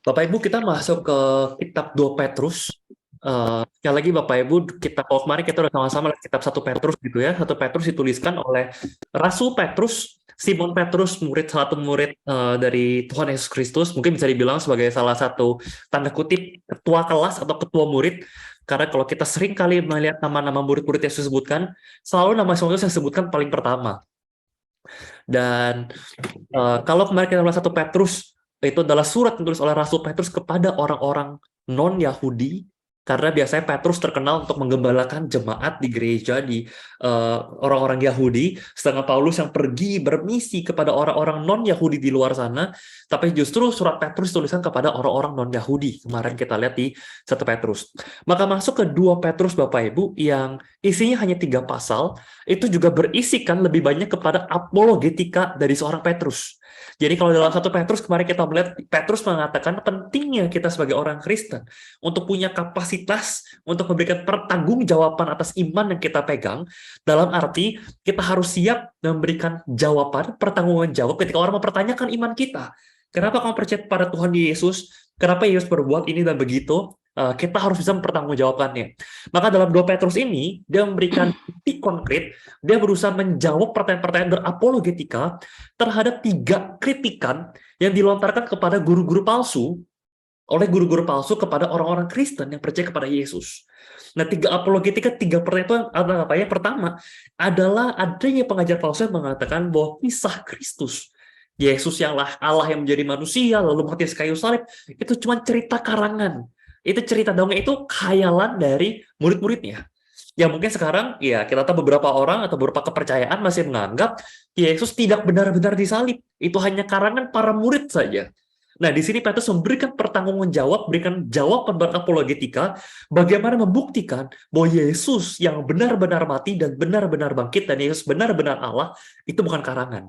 Bapak Ibu, kita masuk ke kitab 2 Petrus. Sekali lagi Bapak Ibu, kalau kemarin kita udah sama-sama lihat kitab 1 Petrus gitu ya. 1 Petrus dituliskan oleh Rasul Petrus, Simon Petrus, satu murid dari Tuhan Yesus Kristus. Mungkin bisa dibilang sebagai salah satu tanda kutip ketua kelas atau ketua murid. Karena kalau kita sering kali melihat nama-nama murid-murid yang disebutkan, selalu nama Simon Petrus yang disebutkan paling pertama. Dan kalau kemarin kita melihat 1 Petrus, itu adalah surat yang ditulis oleh Rasul Petrus kepada orang-orang non-Yahudi, karena biasanya Petrus terkenal untuk menggembalakan jemaat di gereja di orang-orang Yahudi, sedangkan Paulus yang pergi bermisi kepada orang-orang non-Yahudi di luar sana, tapi justru surat Petrus dituliskan kepada orang-orang non-Yahudi. Kemarin kita lihat di 1 Petrus. Maka masuk ke 2 Petrus Bapak Ibu, yang isinya hanya 3 pasal, itu juga berisikan lebih banyak kepada apologetika dari seorang Petrus. Jadi kalau dalam 1 Petrus kemarin kita melihat Petrus mengatakan pentingnya kita sebagai orang Kristen untuk punya kapasitas untuk memberikan pertanggungjawaban atas iman yang kita pegang, dalam arti kita harus siap memberikan jawaban, pertanggungan jawab ketika orang mempertanyakan iman kita. Kenapa kamu percaya pada Tuhan Yesus? Kenapa Yesus berbuat ini dan begitu? Kita harus bisa mempertanggungjawabkannya. Maka dalam 2 Petrus ini, dia memberikan bukti konkret, dia berusaha menjawab pertanyaan-pertanyaan berapologetika terhadap 3 kritikan yang dilontarkan kepada guru-guru palsu, oleh guru-guru palsu kepada orang-orang Kristen yang percaya kepada Yesus. Nah, 3 apologetika, 3 pertanyaan itu adalah apa ya? Pertama, adalah adanya pengajar palsu yang mengatakan bahwa kisah Kristus, Yesus yang Allah yang menjadi manusia, lalu mati di kayu salib, itu cuma cerita karangan. Itu cerita dongeng, itu khayalan dari murid-muridnya. Ya mungkin sekarang ya kita tahu beberapa orang atau beberapa kepercayaan masih menganggap Yesus tidak benar-benar disalib. Itu hanya karangan para murid saja. Nah, di sini Petrus memberikan pertanggungjawaban, berikan jawaban berapologetika, bagaimana membuktikan bahwa Yesus yang benar-benar mati dan benar-benar bangkit, dan Yesus benar-benar Allah, itu bukan karangan.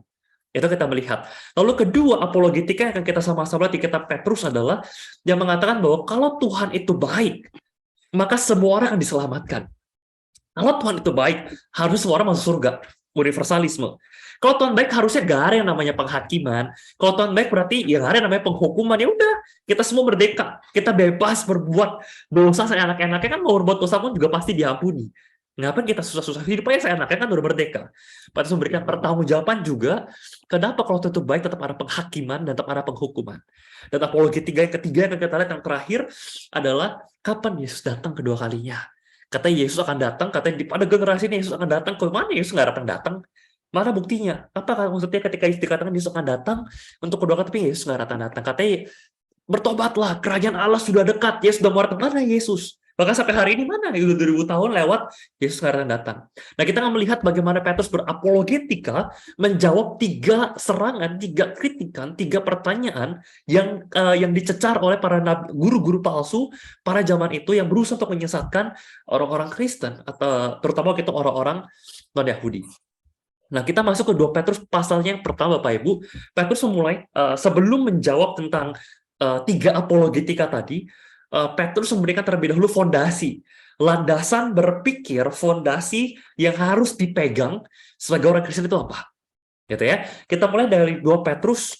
Itu kita melihat. Lalu kedua apologetika yang akan kita sama-sama lihat di kitab Petrus adalah yang mengatakan bahwa kalau Tuhan itu baik, maka semua orang akan diselamatkan. Kalau Tuhan itu baik, harus semua orang masuk surga. Universalisme. Kalau Tuhan baik, harusnya gak ada yang namanya penghakiman. Kalau Tuhan baik, berarti ya gak ada yang namanya penghukuman. Ya udah, kita semua merdeka. Kita bebas berbuat dosa seenak-enaknya, kan mau berbuat dosa pun juga pasti diampuni. Ngapain kita susah-susah hidup aja seenaknya, kan udah merdeka. Petrus memberikan pertanggungjawaban juga, kenapa kalau Tuhan itu baik tetap ada penghakiman dan tetap ada penghukuman. Dan apologetika yang ketiga yang kita lihat yang terakhir adalah kapan Yesus datang kedua kalinya. Katanya Yesus akan datang, katanya pada generasi ini Yesus akan datang. Ke mana Yesus nggak datang-datang? Mana buktinya? Apa maksudnya ketika Yesus dikatakan Yesus akan datang untuk kedua kali, tapi Yesus nggak datang-datang? Katanya bertobatlah, kerajaan Allah sudah dekat. Yesus sudah mau datang. Mana Yesus? Bahkan sampai hari ini mana? Udah 2000 tahun lewat, Yesus nggak datang. Nah, kita akan melihat bagaimana Petrus berapologetika, menjawab 3 serangan, 3 kritikan, 3 pertanyaan yang dicecar oleh para guru-guru palsu pada zaman itu yang berusaha untuk menyesatkan orang-orang Kristen, atau terutama kita orang-orang non-Yahudi. Nah, kita masuk ke 2 Petrus pasalnya yang pertama, Bapak Ibu. Petrus memulai, sebelum menjawab tentang 3 apologetika tadi, Petrus memberikan terlebih dahulu fondasi, landasan berpikir, fondasi yang harus dipegang sebagai orang Kristen itu apa? Gitu ya. Kita mulai dari 2 Petrus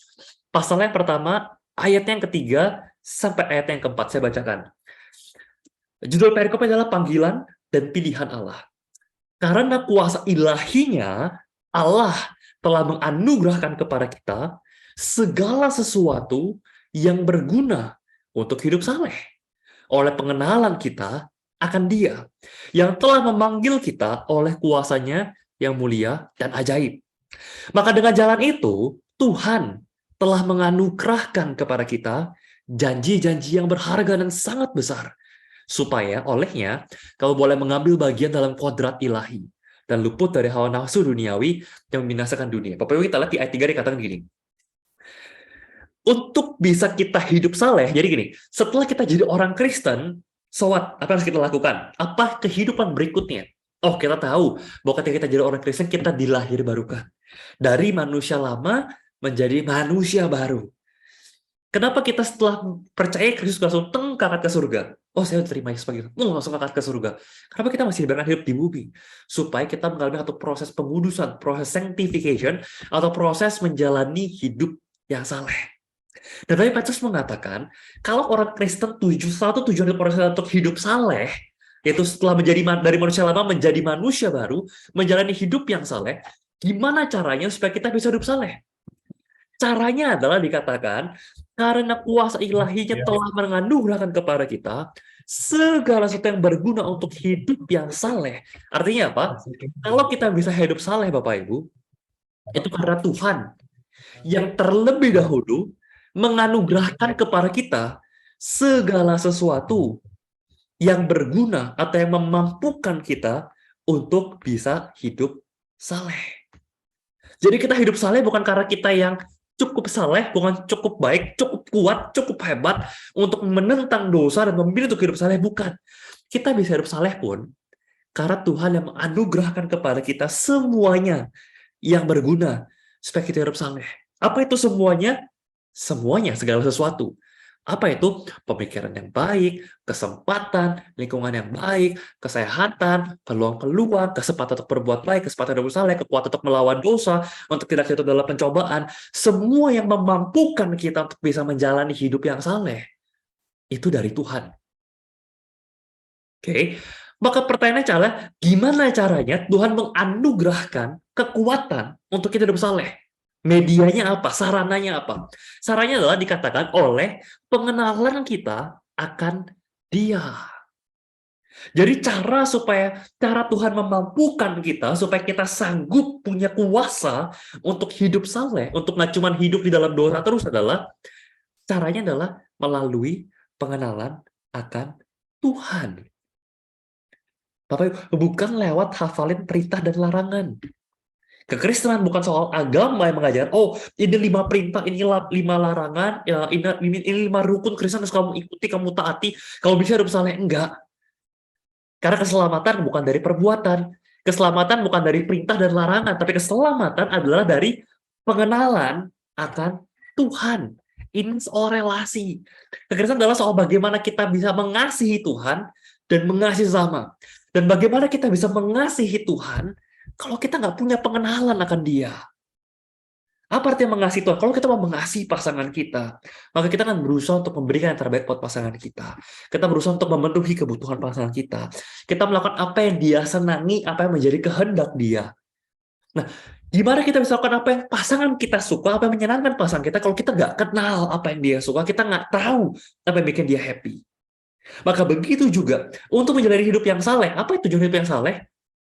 pasal yang pertama, ayat yang ketiga sampai ayat yang keempat. Saya bacakan. Judul perikopnya adalah panggilan dan pilihan Allah. Karena kuasa ilahinya, Allah telah menganugerahkan kepada kita segala sesuatu yang berguna untuk hidup saleh oleh pengenalan kita akan Dia yang telah memanggil kita oleh kuasanya yang mulia dan ajaib. Maka dengan jalan itu, Tuhan telah menganugerahkan kepada kita janji-janji yang berharga dan sangat besar, supaya olehnya kau boleh mengambil bagian dalam kodrat ilahi dan luput dari hawa nafsu duniawi yang membinasakan dunia. Bapak Ibu, kita lihat di ayat 3 dikatakan gini. Untuk bisa kita hidup saleh, jadi gini, setelah kita jadi orang Kristen, so what? Apa yang harus kita lakukan? Apa kehidupan berikutnya? Oh, kita tahu bahwa ketika kita jadi orang Kristen, kita dilahir barukan. Dari manusia lama menjadi manusia baru. Kenapa kita setelah percaya Kristus langsung angkat ke surga? Oh, saya terima Yesus sebagai langsung angkat ke surga. Kenapa kita masih dibiarkan hidup di bumi? Supaya kita mengalami satu proses pengudusan, proses sanctification, atau proses menjalani hidup yang saleh. Dan tadi Petrus mengatakan, kalau orang Kristen satu tujuan orang Kristen untuk hidup saleh, yaitu setelah menjadi dari manusia lama menjadi manusia baru, menjalani hidup yang saleh, gimana caranya supaya kita bisa hidup saleh? Caranya adalah dikatakan, karena kuasa ilahinya telah menganugerahkan kepada kita segala sesuatu yang berguna untuk hidup yang saleh. Artinya apa? Kalau kita bisa hidup saleh, Bapak Ibu, itu karena Tuhan yang terlebih dahulu menganugerahkan kepada kita segala sesuatu yang berguna atau yang memampukan kita untuk bisa hidup saleh. Jadi kita hidup saleh bukan karena kita yang cukup saleh, bukan cukup baik, cukup kuat, cukup hebat untuk menentang dosa dan memilih untuk hidup saleh, bukan. Kita bisa hidup saleh pun karena Tuhan yang menganugerahkan kepada kita semuanya yang berguna supaya kita hidup saleh. Apa itu semuanya? Semuanya, segala sesuatu. Apa itu? Pemikiran yang baik, kesempatan, lingkungan yang baik, kesehatan, peluang-peluang, kesempatan untuk berbuat baik, kesempatan untuk saleh, kekuatan untuk melawan dosa, untuk tidak jatuh dalam pencobaan. Semua yang memampukan kita untuk bisa menjalani hidup yang saleh, itu dari Tuhan. Oke, maka pertanyaannya adalah, gimana caranya Tuhan menganugerahkan kekuatan untuk kita hidup saleh? Medianya apa? Sarananya apa? Sarannya adalah dikatakan oleh pengenalan kita akan Dia. Jadi cara Tuhan memampukan kita supaya kita sanggup punya kuasa untuk hidup saleh, untuk nggak cuma hidup di dalam dosa terus adalah caranya adalah melalui pengenalan akan Tuhan. Bapak, bukan lewat hafalin perintah dan larangan. Kekristenan bukan soal agama yang mengajar, oh ini 5 perintah, ini 5 larangan, ya, ini 5 rukun Kristen harus kamu ikuti, kamu taati, kalau bisa hidup saleh. Enggak. Karena keselamatan bukan dari perbuatan, keselamatan bukan dari perintah dan larangan, tapi keselamatan adalah dari pengenalan akan Tuhan. Ini soal relasi. Kekristenan adalah soal bagaimana kita bisa mengasihi Tuhan dan mengasihi sesama. Dan bagaimana kita bisa mengasihi Tuhan kalau kita nggak punya pengenalan akan Dia. Apa artinya mengasihi Tuhan? Kalau kita mau mengasihi pasangan kita, maka kita akan berusaha untuk memberikan yang terbaik buat pasangan kita. Kita berusaha untuk memenuhi kebutuhan pasangan kita. Kita melakukan apa yang Dia senangi, apa yang menjadi kehendak Dia. Nah, gimana kita bisa lakukan apa yang pasangan kita suka, apa yang menyenangkan pasangan kita, kalau kita nggak kenal apa yang dia suka, kita nggak tahu apa yang bikin dia happy. Maka begitu juga, untuk menjalani hidup yang saleh, apa itu tujuan hidup yang saleh?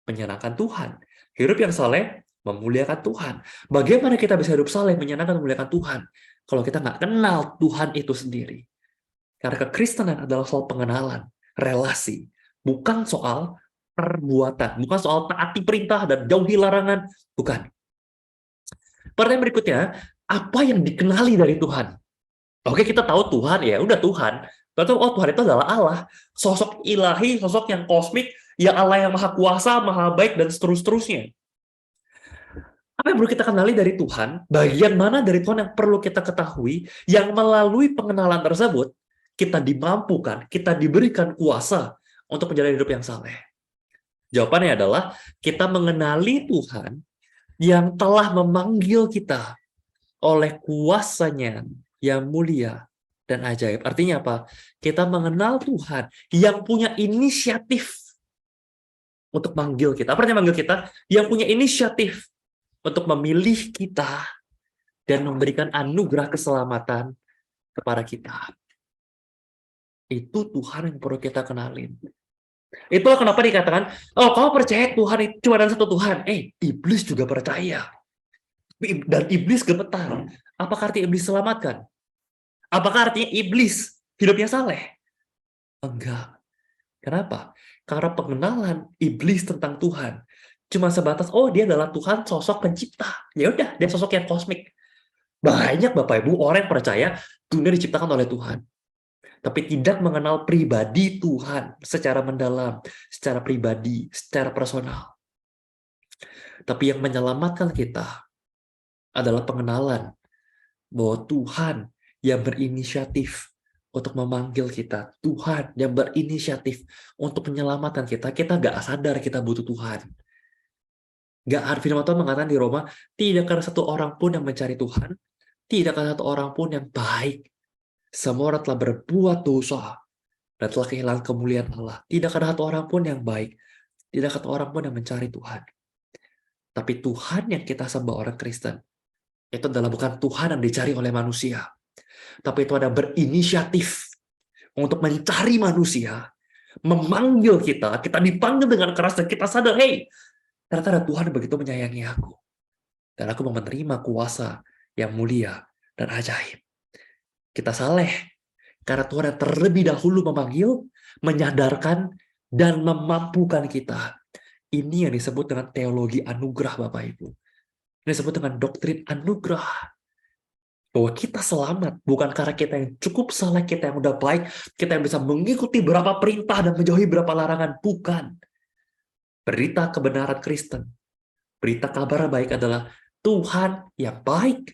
Menyenangkan Tuhan. Hidup yang saleh, memuliakan Tuhan. Bagaimana kita bisa hidup saleh, menyenangkan, memuliakan Tuhan? Kalau kita nggak kenal Tuhan itu sendiri. Karena kekristenan adalah soal pengenalan, relasi. Bukan soal perbuatan. Bukan soal taati perintah dan jauhi larangan. Bukan. Pertanyaan berikutnya, apa yang dikenali dari Tuhan? Oke, kita tahu Tuhan, ya udah Tuhan. Kita tahu, oh Tuhan itu adalah Allah. Sosok ilahi, sosok yang kosmik, ya Allah yang maha kuasa, maha baik, dan seterusnya. Apa yang perlu kita kenali dari Tuhan? Bagian mana dari Tuhan yang perlu kita ketahui? Yang melalui pengenalan tersebut, kita dimampukan, kita diberikan kuasa untuk menjalani hidup yang saleh. Jawabannya adalah, kita mengenali Tuhan yang telah memanggil kita oleh kuasanya yang mulia dan ajaib. Artinya apa? Kita mengenal Tuhan yang punya inisiatif untuk manggil kita. Apa artinya manggil kita? Yang punya inisiatif untuk memilih kita dan memberikan anugerah keselamatan kepada kita. Itu Tuhan yang perlu kita kenalin. Itulah kenapa dikatakan, oh kamu percaya Tuhan itu cuma ada satu Tuhan. Iblis juga percaya. Dan iblis gemetar. Apakah artinya iblis selamatkan? Apakah artinya iblis hidupnya saleh? Enggak. Kenapa? Karena pengenalan iblis tentang Tuhan cuma sebatas, oh dia adalah Tuhan sosok pencipta. Ya udah, dia sosok yang kosmik. Banyak Bapak Ibu orang yang percaya dunia diciptakan oleh Tuhan, tapi tidak mengenal pribadi Tuhan secara mendalam, secara pribadi, secara personal. Tapi yang menyelamatkan kita adalah pengenalan bahwa Tuhan yang berinisiatif untuk memanggil kita, Tuhan yang berinisiatif untuk menyelamatkan kita. Kita nggak sadar kita butuh Tuhan. Nggak ada, firman Tuhan mengatakan di Roma, tidak ada satu orang pun yang mencari Tuhan, Tidak ada satu orang pun yang baik. Semua orang telah berbuat dosa dan telah kehilangan kemuliaan Allah. Tidak ada satu orang pun yang baik. Tidak ada satu orang pun yang mencari Tuhan. Tapi Tuhan yang kita sembah orang Kristen, itu adalah bukan Tuhan yang dicari oleh manusia. Tapi itu ada berinisiatif untuk mencari manusia, memanggil kita, kita dipanggil dengan keras dan kita sadar, hey, ternyata ada Tuhan yang begitu menyayangi aku. Dan aku mau menerima kuasa yang mulia dan ajaib. Kita saleh, karena Tuhan yang terlebih dahulu memanggil, menyadarkan, dan memampukan kita. Ini yang disebut dengan teologi anugerah, Bapak Ibu. Ini disebut dengan doktrin anugerah. Bahwa kita selamat, bukan karena kita yang cukup saleh, kita yang udah baik, kita yang bisa mengikuti berapa perintah dan menjauhi berapa larangan. Bukan. Berita kebenaran Kristen, berita kabar baik adalah Tuhan yang baik,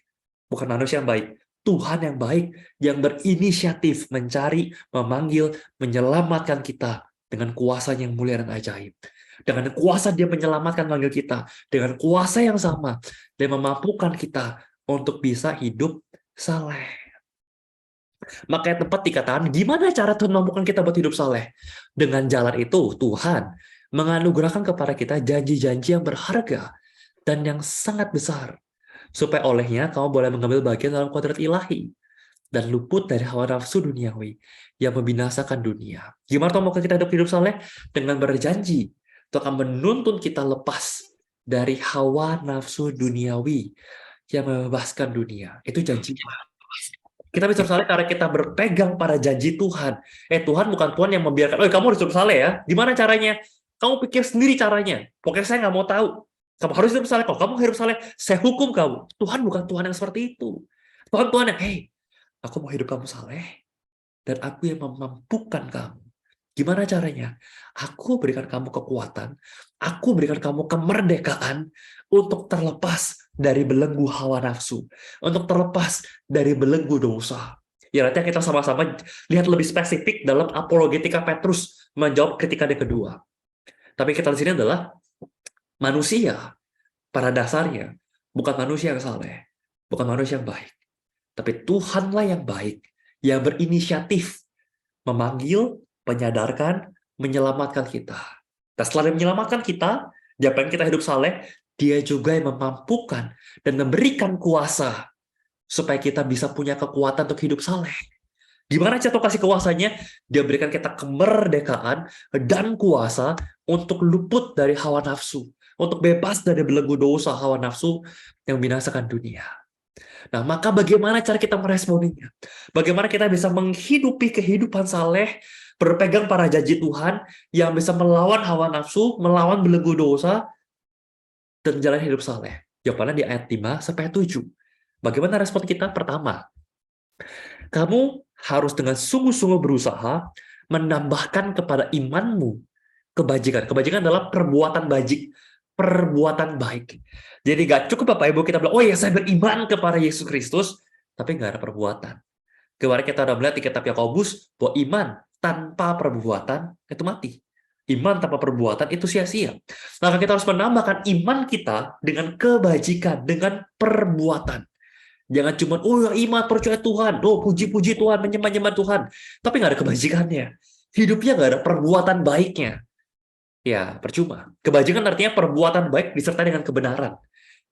bukan manusia yang baik. Tuhan yang baik, yang berinisiatif mencari, memanggil, menyelamatkan kita dengan kuasa yang mulia dan ajaib. Dengan kuasa dia menyelamatkan manggil kita, dengan kuasa yang sama, dia memampukan kita untuk bisa hidup saleh. Makanya tempat dikatakan, gimana cara Tuhan memampukan kita buat hidup saleh? Dengan jalan itu, Tuhan menganugerahkan kepada kita janji-janji yang berharga dan yang sangat besar. Supaya olehnya kamu boleh mengambil bagian dalam kodrat ilahi dan luput dari hawa nafsu duniawi yang membinasakan dunia. Gimana Tuhan mau kita hidup saleh? Dengan berjanji Tuhan akan menuntun kita lepas dari hawa nafsu duniawi yang membebaskan dunia. Itu janji. Kita bisa saleh karena kita berpegang pada janji Tuhan. Tuhan bukan Tuhan yang membiarkan, kamu harus hidup saleh ya. Gimana caranya? Kamu pikir sendiri caranya. Pokoknya saya nggak mau tahu. Kamu harus hidup saleh. Kalau kamu hidup saleh, saya hukum kamu. Tuhan bukan Tuhan yang seperti itu. Tuhan yang, hey, aku mau hidup kamu saleh. Dan aku yang memampukan kamu. Gimana caranya? Aku berikan kamu kekuatan. Aku berikan kamu kemerdekaan untuk terlepas dari belenggu hawa nafsu. Untuk terlepas dari belenggu dosa. Ya, nanti kita sama-sama lihat lebih spesifik dalam apologetika Petrus menjawab kritikan yang kedua. Tapi kita di sini adalah manusia pada dasarnya bukan manusia yang saleh, bukan manusia yang baik. Tapi Tuhanlah yang baik, yang berinisiatif memanggil, menyadarkan, menyelamatkan kita. Dan setelah dia menyelamatkan kita, dia pengen kita hidup saleh, dia juga yang memampukan dan memberikan kuasa supaya kita bisa punya kekuatan untuk hidup saleh. Gimana cara kasih kuasanya? Dia berikan kita kemerdekaan dan kuasa untuk luput dari hawa nafsu, untuk bebas dari belenggu dosa hawa nafsu yang membinasakan dunia. Nah, maka bagaimana cara kita meresponinya? Bagaimana kita bisa menghidupi kehidupan saleh, berpegang pada janji Tuhan, yang bisa melawan hawa nafsu, melawan belenggu dosa, dan jalan hidup saleh? Jawabannya di ayat 5-7. Bagaimana respon kita? Pertama, kamu harus dengan sungguh-sungguh berusaha menambahkan kepada imanmu kebajikan. Kebajikan adalah perbuatan perbuatan baik. Jadi gak cukup Bapak Ibu kita bilang, oh ya saya beriman kepada Yesus Kristus, tapi gak ada perbuatan. Kemarin kita udah melihat di kitab Yakobus bahwa iman tanpa perbuatan itu mati. Iman tanpa perbuatan itu sia-sia. Maka kita harus menambahkan iman kita dengan kebajikan, dengan perbuatan. Jangan cuma, oh ya iman percaya Tuhan, oh puji-puji Tuhan, menyembah-nyembah Tuhan, tapi nggak ada kebajikannya. Hidupnya nggak ada perbuatan baiknya. Ya, percuma. Kebajikan artinya perbuatan baik disertai dengan kebenaran.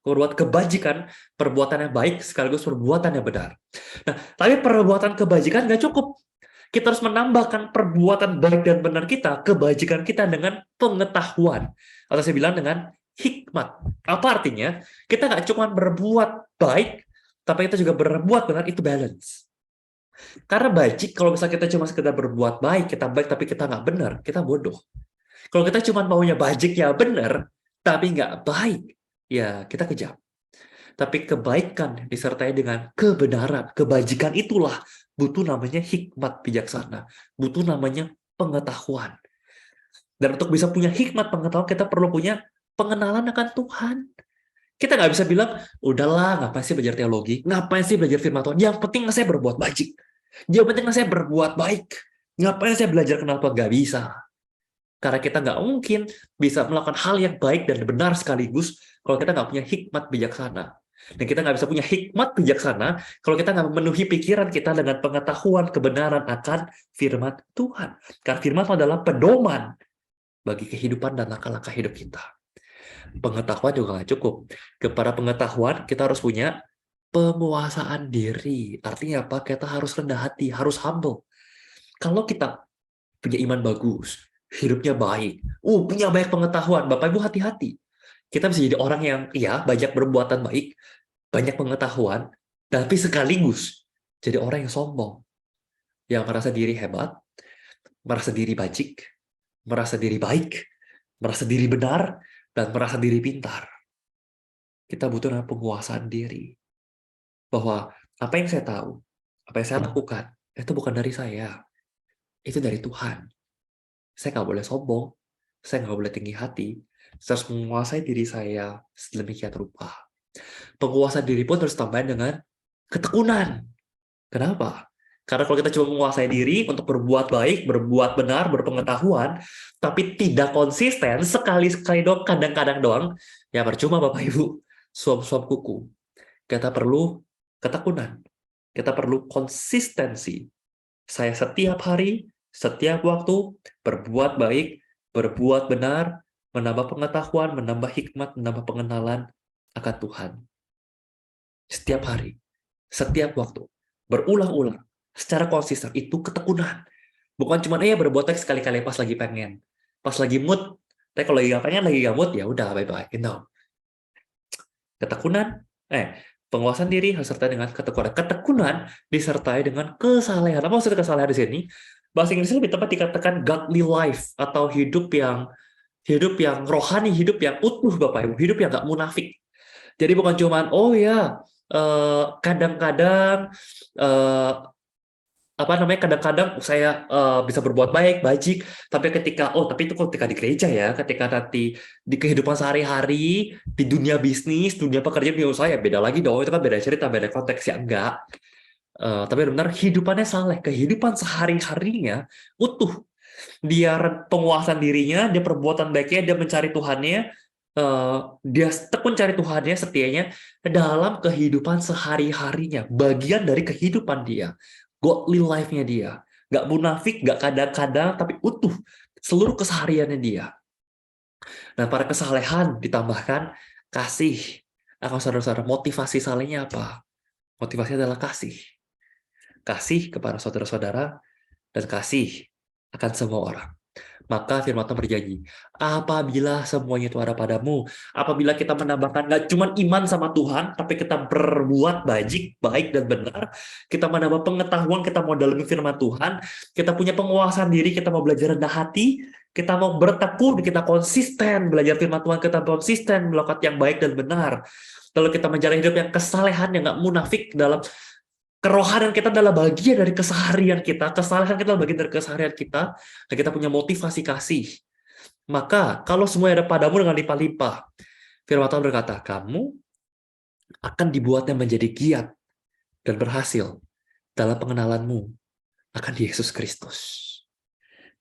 Perbuatan kebajikan, perbuatan yang baik sekaligus perbuatan yang benar. Nah, tapi perbuatan kebajikan nggak cukup. Kita harus menambahkan perbuatan baik dan benar kita, kebajikan kita dengan pengetahuan. Atau saya bilang dengan hikmat. Apa artinya? Kita nggak cuma berbuat baik, tapi kita juga berbuat benar, itu balance. Karena bajik, kalau misalnya kita cuma sekedar berbuat baik, kita baik tapi kita nggak benar, kita bodoh. Kalau kita cuma maunya bajik ya benar, tapi nggak baik, ya kita kejam. Tapi kebaikan disertai dengan kebenaran, kebajikan itulah butuh namanya hikmat bijaksana, butuh namanya pengetahuan. Dan untuk bisa punya hikmat pengetahuan, kita perlu punya pengenalan akan Tuhan. Kita nggak bisa bilang, udahlah, ngapain sih belajar teologi? Ngapain sih belajar firman Tuhan? Yang penting saya berbuat bajik. Yang penting saya berbuat baik. Ngapain saya belajar kenal Tuhan? Nggak bisa. Karena kita nggak mungkin bisa melakukan hal yang baik dan benar sekaligus kalau kita nggak punya hikmat bijaksana. Dan kita nggak bisa punya hikmat bijaksana kalau kita nggak memenuhi pikiran kita dengan pengetahuan kebenaran akan firman Tuhan. Karena firman Tuhan adalah pedoman bagi kehidupan dan langkah-langkah hidup kita. Pengetahuan juga nggak cukup. Kepada pengetahuan, kita harus punya penguasaan diri. Artinya apa? Kita harus rendah hati, harus humble. Kalau kita punya iman bagus, hidupnya baik, punya banyak pengetahuan, Bapak Ibu hati-hati. Kita bisa jadi orang yang, iya, banyak berbuatan baik, banyak pengetahuan, tapi sekaligus jadi orang yang sombong, yang merasa diri hebat, merasa diri bajik, merasa diri baik, merasa diri benar, dan merasa diri pintar. Kita butuh penguasaan diri. Bahwa apa yang saya tahu, apa yang saya lakukan, itu bukan dari saya. Itu dari Tuhan. Saya nggak boleh sombong, saya nggak boleh tinggi hati, saya harus menguasai diri saya sedemikian rupa. Penguasaan diri pun harus tambahin dengan ketekunan. Kenapa? Karena kalau kita cuma menguasai diri untuk berbuat baik, berbuat benar, berpengetahuan, tapi tidak konsisten, sekali-sekali doang, kadang-kadang doang, ya percuma Bapak Ibu, suap-suap kuku. Kita perlu ketekunan. Kita perlu konsistensi. Saya setiap hari, setiap waktu, berbuat baik, berbuat benar, menambah pengetahuan, menambah hikmat, menambah pengenalan akan Tuhan. Setiap hari, setiap waktu, berulang-ulang, secara konsisten, itu ketekunan. Bukan cuma berbuat baik sekali-kali pas lagi pengen, pas lagi mood. Tapi kalau lagi nggak pengen, lagi nggak mood, ya udah bye-bye. No. Ketekunan, penguasaan diri harus disertai dengan ketekunan. Ketekunan disertai dengan kesalehan. Apa maksudnya kesalehan di sini? Bahasa Inggrisnya lebih tepat dikatakan godly life, atau hidup yang rohani, hidup yang utuh Bapak Ibu, hidup yang nggak munafik. Jadi bukan cuman kadang-kadang kadang-kadang saya bisa berbuat baik, bajik, tapi itu ketika di gereja ya, ketika nanti di kehidupan sehari-hari, di dunia bisnis, dunia pekerjaan, dunia usaha, ya beda lagi dong, itu kan beda cerita, beda konteks, ya enggak. Tapi benar hidupannya saleh, kehidupan sehari-harinya utuh. Dia penguasaan dirinya, dia perbuatan baiknya, dia mencari Tuhannya, dia tekun cari Tuhannya, setianya dalam kehidupan sehari-harinya, bagian dari kehidupan dia, godly life-nya dia, nggak munafik, nggak kadang-kadang, tapi utuh seluruh kesehariannya dia. Nah, para kesalehan ditambahkan kasih. Saudara-saudara, motivasi salehnya apa? Motivasi adalah kasih. Kasih kepada saudara-saudara dan kasih akan semua orang. Maka firman Tuhan berjanji, apabila semuanya itu ada padamu, apabila kita menambahkan nggak cuma iman sama Tuhan, tapi kita berbuat baik dan benar, kita menambah pengetahuan, kita mau dalami firman Tuhan, kita punya penguasaan diri, kita mau belajar rendah hati, kita mau bertekun, kita konsisten belajar firman Tuhan, kita konsisten melakukan yang baik dan benar. Lalu kita menjalani hidup yang kesalehan, yang nggak munafik dalam kerohanian kita adalah bagian dari keseharian kita, kesalahan kita adalah bagian dari keseharian kita, dan kita punya motivasi kasih. Maka, kalau semua ada padamu dengan limpah-limpah, firman Tuhan berkata, kamu akan dibuatnya menjadi giat dan berhasil dalam pengenalanmu akan Yesus Kristus.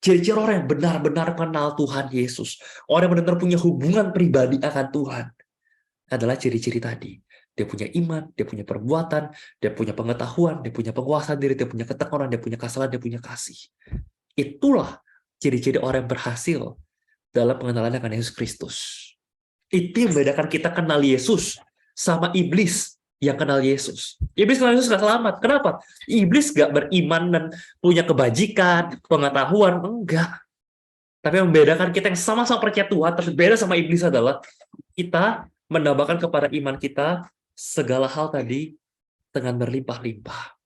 Ciri-ciri orang yang benar-benar kenal Tuhan Yesus, orang yang benar-benar punya hubungan pribadi akan Tuhan, adalah ciri-ciri tadi. Dia punya iman, dia punya perbuatan, dia punya pengetahuan, dia punya penguasaan diri, dia punya ketekunan, dia punya kesalahan, dia punya kasih. Itulah ciri-ciri orang yang berhasil dalam pengenalan akan Yesus Kristus. Itu yang membedakan kita kenal Yesus sama iblis yang kenal Yesus. Iblis kenal Yesus gak selamat. Kenapa? Iblis gak beriman dan punya kebajikan, pengetahuan. Enggak. Tapi yang membedakan kita yang sama-sama percaya Tuhan, tapi beda sama iblis adalah kita menambahkan kepada iman kita segala hal tadi dengan berlimpah-limpah.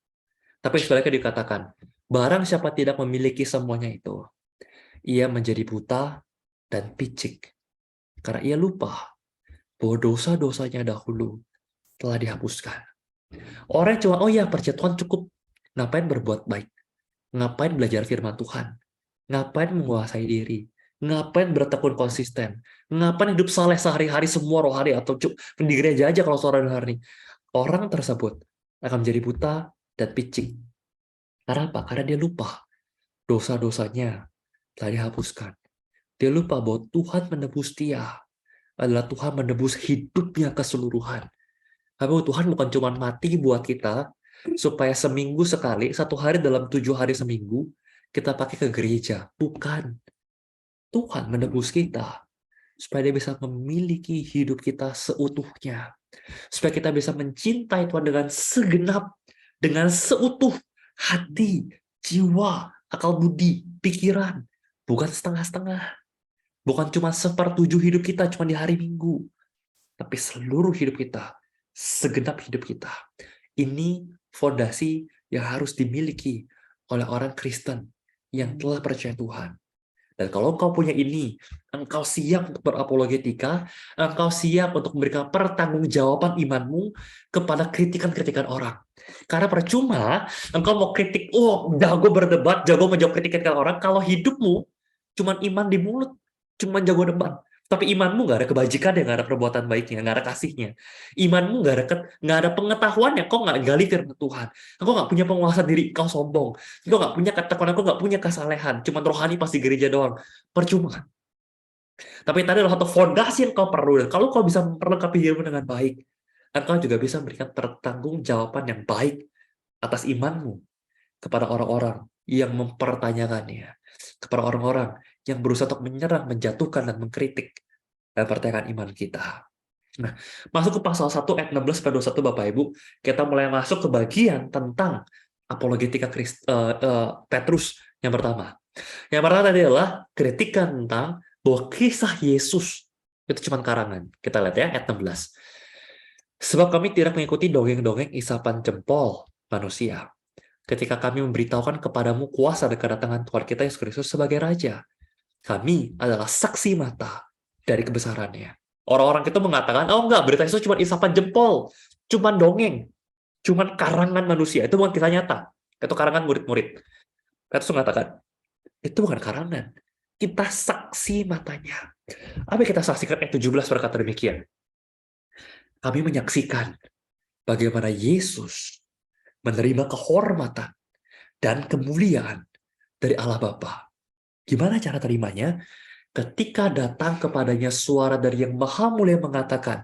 Tapi sebaliknya dikatakan, barang siapa tidak memiliki semuanya itu, ia menjadi buta dan picik. Karena ia lupa bahwa dosa-dosanya dahulu telah dihapuskan. Orang cuma, percaya Tuhan cukup. Ngapain berbuat baik? Ngapain belajar firman Tuhan? Ngapain menguasai diri? Ngapain bertekun konsisten? Ngapain hidup saleh sehari-hari semua rohani, atau di gereja aja kalau sore hari? Orang tersebut akan menjadi buta dan picik. Karena apa? Karena dia lupa dosa-dosanya telah dihapuskan. Dia lupa bahwa Tuhan menebus dia adalah Tuhan menebus hidupnya keseluruhan. Tapi Tuhan bukan cuma mati buat kita, supaya seminggu sekali, 1 hari dalam 7 hari seminggu, kita pakai ke gereja. Bukan. Tuhan menebus kita, supaya dia bisa memiliki hidup kita seutuhnya. Supaya kita bisa mencintai Tuhan dengan segenap, dengan seutuh hati, jiwa, akal budi, pikiran. Bukan setengah-setengah. Bukan cuma 1/7 hidup kita, cuma di hari Minggu. Tapi seluruh hidup kita, segenap hidup kita. Ini fondasi yang harus dimiliki oleh orang Kristen yang telah percaya Tuhan. Dan kalau engkau punya ini, engkau siap untuk berapologetika, engkau siap untuk memberikan pertanggungjawaban imanmu kepada kritikan-kritikan orang. Karena percuma engkau mau kritik, oh jago berdebat, jago menjawab kritikan orang, kalau hidupmu cuma iman di mulut, cuma jago debat. Tapi imanmu nggak ada kebajikannya, nggak ada perbuatan baiknya, nggak ada kasihnya. Imanmu nggak ada pengetahuannya, kau nggak gali firman Tuhan. Engkau nggak punya penguasa diri, kau sombong. Engkau nggak punya ketakuan, engkau nggak punya kesalehan, cuma rohani pasti gereja doang. Percuma. Tapi tadi adalah satu fondasi yang kau perlu. Dan kalau kau bisa memperlengkapi dirimu dengan baik, engkau juga bisa memberikan pertanggungjawaban yang baik atas imanmu kepada orang-orang yang mempertanyakannya, kepada orang-orang yang berusaha untuk menyerang, menjatuhkan, dan mengkritik dan pertanyakan iman kita. Nah, masuk ke pasal 1 ayat 16 sampai 21 Bapak Ibu, kita mulai masuk ke bagian tentang apologetika Petrus yang pertama. Yang pertama tadi adalah kritikan tentang bahwa kisah Yesus itu cuma karangan. Kita lihat ya ayat 16. Sebab kami tidak mengikuti dongeng-dongeng isapan jempol manusia, ketika kami memberitahukan kepadamu kuasa dan kedatangan Tuhan kita Yesus Kristus sebagai Raja. Kami adalah saksi mata dari kebesarannya. Orang-orang itu mengatakan, oh enggak, berita Yesus cuma isapan jempol, cuma dongeng, cuma karangan manusia. Itu bukan kisah nyata. Itu karangan murid-murid. Petrus mengatakan, itu bukan karangan. Kita saksi matanya. Apa yang kita saksikan? Ayat 17 berkata demikian. Kami menyaksikan bagaimana Yesus menerima kehormatan dan kemuliaan dari Allah Bapa. Gimana cara terimanya? Ketika datang kepadanya suara dari Yang Maha Mulia mengatakan,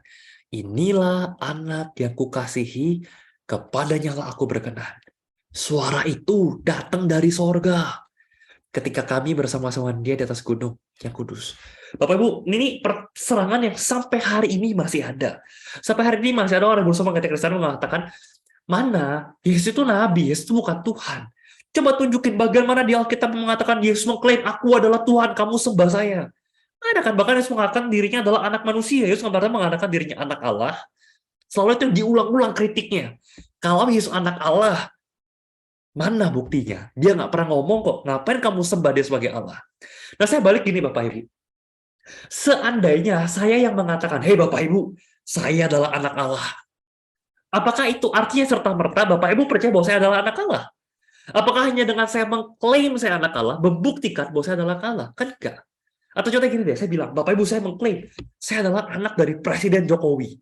inilah anak yang kukasihi, kepadanya lah aku berkenan. Suara itu datang dari sorga. Ketika kami bersama-sama dia di atas gunung yang kudus. Bapak Ibu, ini perserangan yang sampai hari ini masih ada. Sampai hari ini masih ada orang berusaha mengkritik Kristen mengatakan, mana? Yesus itu nabi, Yesus itu bukan Tuhan. Coba tunjukin bagian mana di Alkitab mengatakan Yesus mengklaim, aku adalah Tuhan, kamu sembah saya. Ada kan, bahkan Yesus mengatakan dirinya adalah anak manusia. Yesus mengatakan dirinya anak Allah. Selalu itu diulang-ulang kritiknya. Kalau Yesus anak Allah, mana buktinya? Dia nggak pernah ngomong kok, ngapain kamu sembah dia sebagai Allah? Nah, saya balik gini Bapak Ibu. Seandainya saya yang mengatakan, hei Bapak Ibu, saya adalah anak Allah. Apakah itu artinya serta-merta Bapak Ibu percaya bahwa saya adalah anak Allah? Apakah hanya dengan saya mengklaim saya anak Allah, membuktikan bahwa saya adalah Allah? Kan enggak. Atau contohnya gini deh, saya bilang, Bapak Ibu saya mengklaim, saya adalah anak dari Presiden Jokowi.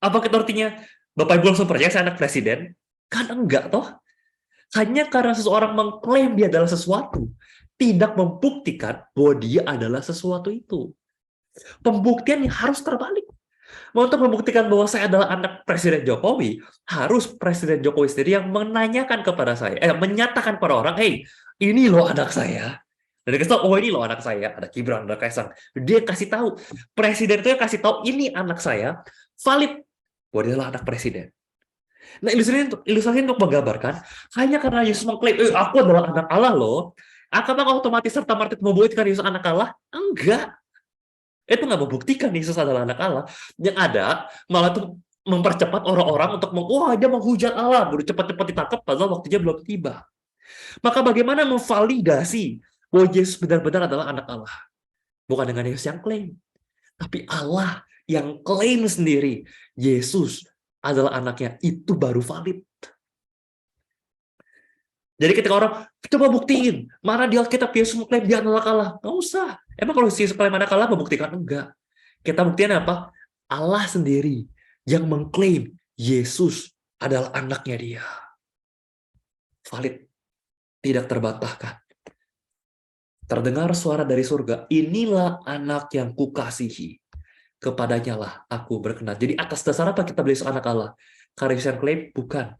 Apa itu artinya? Bapak Ibu langsung percaya saya anak Presiden? Kan enggak toh. Hanya karena seseorang mengklaim dia adalah sesuatu, tidak membuktikan bahwa dia adalah sesuatu itu. Pembuktian yang harus terbalik. Untuk membuktikan bahwa saya adalah anak Presiden Jokowi, harus Presiden Jokowi sendiri yang menanyakan kepada saya, menyatakan pada orang, hey, ini loh anak saya. Dan dia kasih tahu, oh ini loh anak saya, ada Gibran, ada Kaisang. Dia kasih tahu, Presiden itu yang kasih tahu, ini anak saya, valid, bahwa dia adalah anak Presiden. Nah, ilustrasi untuk menggambarkan, hanya karena Yesus mengklaim, aku adalah anak Allah loh, apakah otomatis serta-merta membuktikan Yesus anak Allah? Enggak. Itu nggak membuktikan Yesus adalah anak Allah. Yang ada malah tuh mempercepat orang-orang untuk wah dia menghujat Allah, baru cepat-cepat ditangkap padahal waktunya belum tiba. Maka bagaimana memvalidasi bahwa Yesus benar-benar adalah anak Allah? Bukan dengan Yesus yang klaim, tapi Allah yang klaim sendiri Yesus adalah anaknya, itu baru valid. Jadi ketika orang, coba buktiin, mana di Alkitab Yesus mengklaim dia adalah Allah. Nggak usah. Emang kalau Yesus klaim anak Allah, membuktikan? Enggak. Kita buktikan apa? Allah sendiri yang mengklaim Yesus adalah anaknya dia. Valid. Tidak terbantahkan. Terdengar suara dari surga, inilah anak yang kukasihi. kepadanya lah aku berkenan. Jadi atas dasar apa kita beli anak Allah? Karena Yesus yang klaim? Bukan.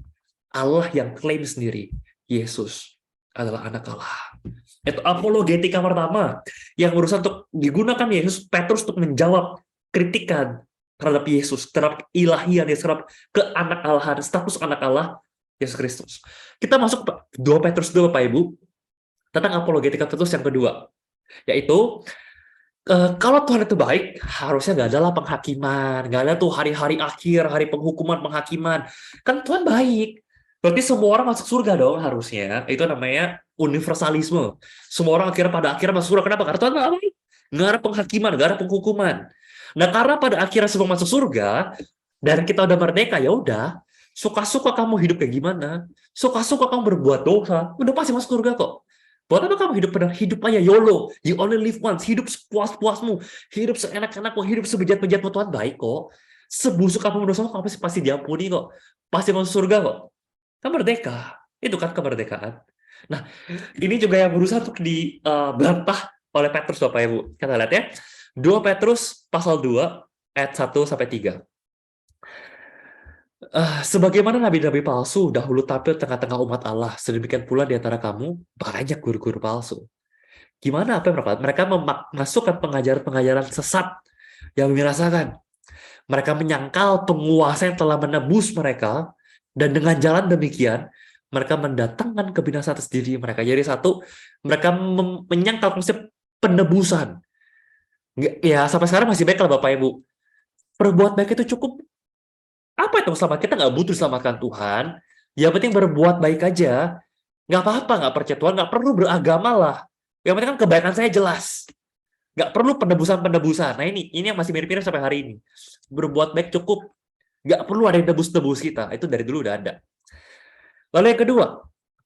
Allah yang klaim sendiri. Yesus adalah anak Allah. Itu apologetika pertama yang berusaha untuk digunakan Yesus, Petrus untuk menjawab kritikan terhadap Yesus, terhadap ilahian Yesus, terhadap keanak Allahan, status anak Allah Yesus Kristus. Kita masuk ke 2 Petrus 2 Bapak Ibu, tentang apologetika Petrus yang kedua, yaitu kalau Tuhan itu baik, harusnya nggak ada lah penghakiman, nggak ada tuh hari-hari akhir, hari penghukuman, penghakiman. Kan Tuhan baik. Berarti semua orang masuk surga dong harusnya. Itu namanya universalisme. Semua orang pada akhirnya masuk surga. Kenapa? Karena Tuhan baik. Nggak ada penghakiman, nggak ada penghukuman. Nah, karena pada akhirnya semua masuk surga, dan kita udah merdeka, ya udah, suka-suka kamu hidup kayak gimana, suka-suka kamu berbuat dosa, udah pasti masuk surga kok. Buat apa kamu hidup aja YOLO, you only live once, hidup sepuas-puasmu, hidup seenak-enakmu, hidup sebejat-bejatmu, Tuhan baik kok. Sebusuk kamu berdosa, kamu pasti diampuni kok. Pasti masuk surga kok. Kan merdeka. Itu kan kemerdekaan. Nah, ini juga yang berusaha untuk dibantah oleh Petrus, Bapak Ibu. Kita lihat ya. 2 Petrus pasal 2 ayat 1 sampai 3. Sebagaimana nabi-nabi palsu dahulu tampil tengah-tengah umat Allah, sedemikian pula di antara kamu banyak guru-guru palsu. Gimana apa yang mereka memasukkan pengajaran-pengajaran sesat yang membinasakan. Mereka menyangkal penguasa yang telah menebus mereka, dan dengan jalan demikian mereka mendatangkan kebinasaan atas diri mereka. Jadi satu, mereka menyangkal konsep penebusan. Ya sampai sekarang masih baik kalau Bapak Ibu. Berbuat baik itu cukup. Apa itu selamat? Kita nggak butuh diselamatkan Tuhan. Yang penting berbuat baik aja. Nggak apa-apa, nggak percaya Tuhan, nggak perlu beragama lah. Yang penting kan kebaikan saya jelas. Nggak perlu penebusan-penebusan. Nah ini yang masih mirip-mirip sampai hari ini. Berbuat baik cukup. Nggak perlu ada yang tebus-tebus kita. Itu dari dulu udah ada. Lalu yang kedua,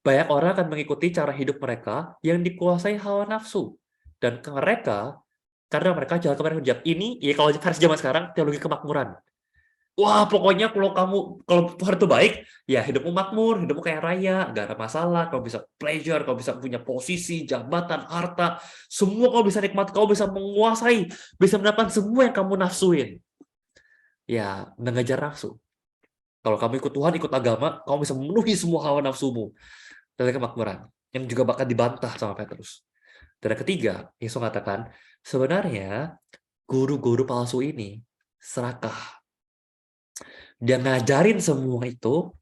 banyak orang akan mengikuti cara hidup mereka yang dikuasai hawa nafsu. Dan karena mereka jalan kepada hujat. Ini, ya kalau versi zaman sekarang, teologi kemakmuran. Wah, pokoknya kalau Tuhan itu baik, ya hidupmu makmur, hidupmu kayak raya, nggak ada masalah, kau bisa pleasure, kau bisa punya posisi, jabatan, harta, semua kau bisa nikmati, kau bisa menguasai, bisa mendapatkan semua yang kamu nafsuin. Ya, mengejar nafsu. Kalau kamu ikut Tuhan, ikut agama, kamu bisa memenuhi semua hawa nafsumu. Dari kemakmuran, yang juga bakal dibantah sama Petrus. Dan yang ketiga, Yesus mengatakan, sebenarnya guru-guru palsu ini serakah. Dia ngajarin semua itu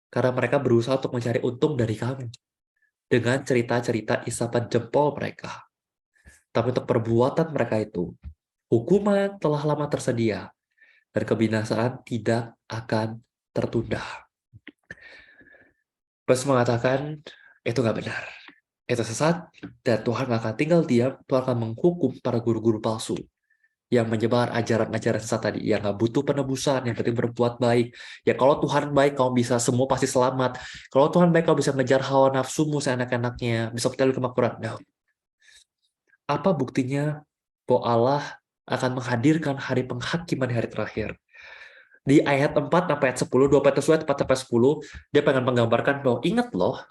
karena mereka berusaha untuk mencari untung dari kamu dengan cerita-cerita isapan jempol mereka. Tapi untuk perbuatan mereka itu, hukuman telah lama tersedia dan kebinasaan tidak akan tertunda. Petrus mengatakan itu nggak benar, itu sesat, dan Tuhan nggak akan tinggal diam. Tuhan akan menghukum para guru-guru palsu yang menyebar ajaran-ajaran sesat tadi, yang nggak butuh penebusan, yang penting berbuat baik. Ya kalau Tuhan baik, kamu bisa semua pasti selamat. Kalau Tuhan baik, kamu bisa ngejar hawa nafsumu seenak-enaknya, bisa bertelu kemakmuran. No. Apa buktinya bahwa Allah akan menghadirkan hari penghakiman di hari terakhir? Di ayat 4 sampai ayat 10, 2 Petrus 4 sampai 10, dia pengen menggambarkan bahwa ingat loh,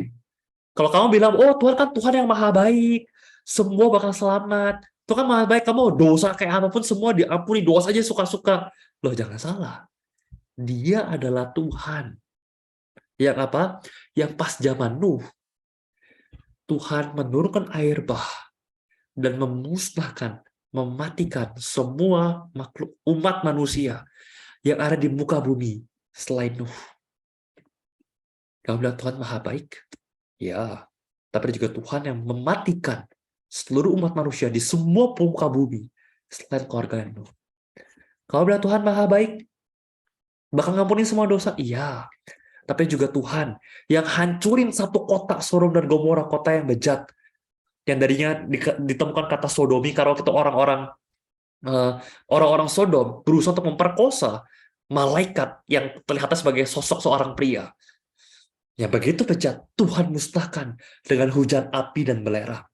kalau kamu bilang, oh Tuhan kan Tuhan yang maha baik, semua bakal selamat. Tuhan kan maha baik, kamu dosa kayak apapun semua diampuni, dosa aja suka-suka. Loh jangan salah. Dia adalah Tuhan. Yang apa? Yang pas zaman Nuh, Tuhan menurunkan air bah dan memusnahkan, mematikan semua makhluk umat manusia yang ada di muka bumi selain Nuh. Kamu bilang Tuhan maha baik? Ya, tapi juga Tuhan yang mematikan seluruh umat manusia di semua muka bumi selain keluarga Nuh. Kalau bilang Tuhan maha baik, bakal ngampunin semua dosa? Iya. Tapi juga Tuhan yang hancurin satu kota Sodom dan Gomora, kota yang bejat, yang darinya ditemukan kata sodomi karena kita orang-orang Sodom berusaha untuk memperkosa malaikat yang terlihat sebagai sosok seorang pria. Yang begitu bejat, Tuhan musnahkan dengan hujan api dan belerang.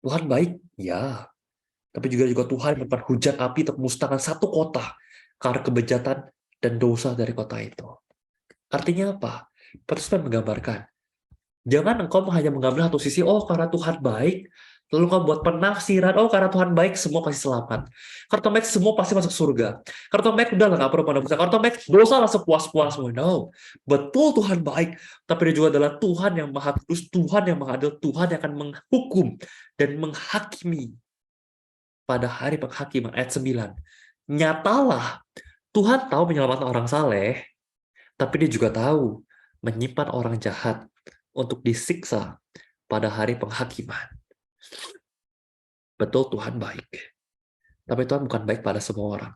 Tuhan baik, ya. Tapi juga Tuhan memberikan hujan api untuk musnahkan satu kota karena kebejatan dan dosa dari kota itu. Artinya apa? Petrus menggambarkan, jangan engkau hanya mengambil satu sisi, oh karena Tuhan baik, Lalu kau buat penafsiran, oh karena Tuhan baik, semua pasti selamat. Karena Tuhan baik, semua pasti masuk surga. Karena Tuhan baik, udah lah, nggak perlu penebus. Karena Tuhan baik, dosa lah sepuas-puasmu. No. Betul Tuhan baik, tapi dia juga adalah Tuhan yang maha kudus, Tuhan yang maha adil, Tuhan yang akan menghukum dan menghakimi pada hari penghakiman. Ayat 9. Nyatalah, Tuhan tahu menyelamatkan orang saleh, tapi dia juga tahu menyimpan orang jahat untuk disiksa pada hari penghakiman. Betul Tuhan baik. Tapi Tuhan bukan baik pada semua orang.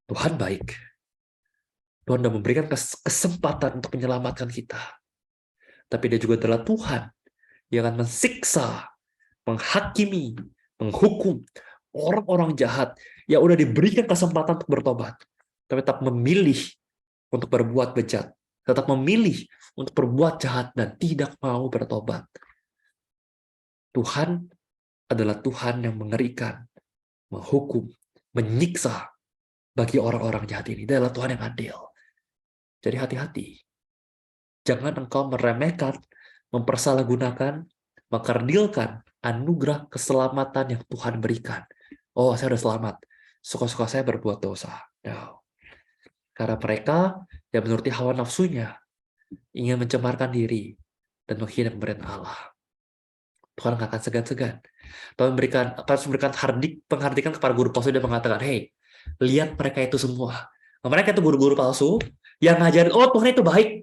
Tuhan baik. Tuhan sudah memberikan kesempatan untuk menyelamatkan kita. Tapi dia juga adalah Tuhan yang akan mensiksa, menghakimi, menghukum orang-orang jahat yang udah diberikan kesempatan untuk bertobat. Tapi tetap memilih untuk berbuat bejat. Tetap memilih untuk berbuat jahat dan tidak mau bertobat. Tuhan adalah Tuhan yang mengerikan, menghukum, menyiksa bagi orang-orang jahat ini. Dia adalah Tuhan yang adil. Jadi hati-hati. Jangan engkau meremehkan, mempersalahgunakan, mengkerdilkan anugerah keselamatan yang Tuhan berikan. Oh, saya sudah selamat. Suka-suka saya berbuat dosa. No. Karena mereka yang menuruti hawa nafsunya ingin mencemarkan diri dan menghina pemerintahan Allah. Tuhan nggak akan segan-segan. Tuhan memberikan penghardikan kepada guru palsu. Dia mengatakan, hey, lihat mereka itu semua. Mereka itu guru-guru palsu yang ngajarin, oh Tuhan itu baik.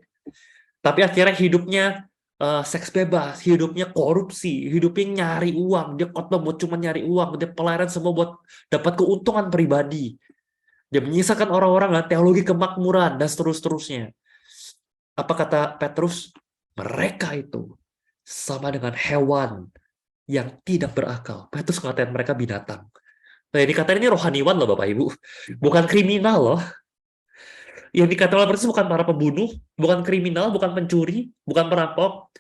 Tapi akhirnya hidupnya seks bebas, hidupnya korupsi, hidupnya nyari uang. Dia khotbah buat cuma nyari uang. Dia pelayanan semua buat dapat keuntungan pribadi. Dia menyisakan orang-orang dengan teologi kemakmuran dan seterusnya. Apa kata Petrus? Mereka itu sama dengan hewan yang tidak berakal. Petrus ngatain mereka binatang. Nah, yang dikatain ini rohaniwan loh Bapak Ibu. Bukan kriminal loh. Yang dikatakan oleh Petrus bukan para pembunuh, bukan kriminal, bukan pencuri, bukan perampok.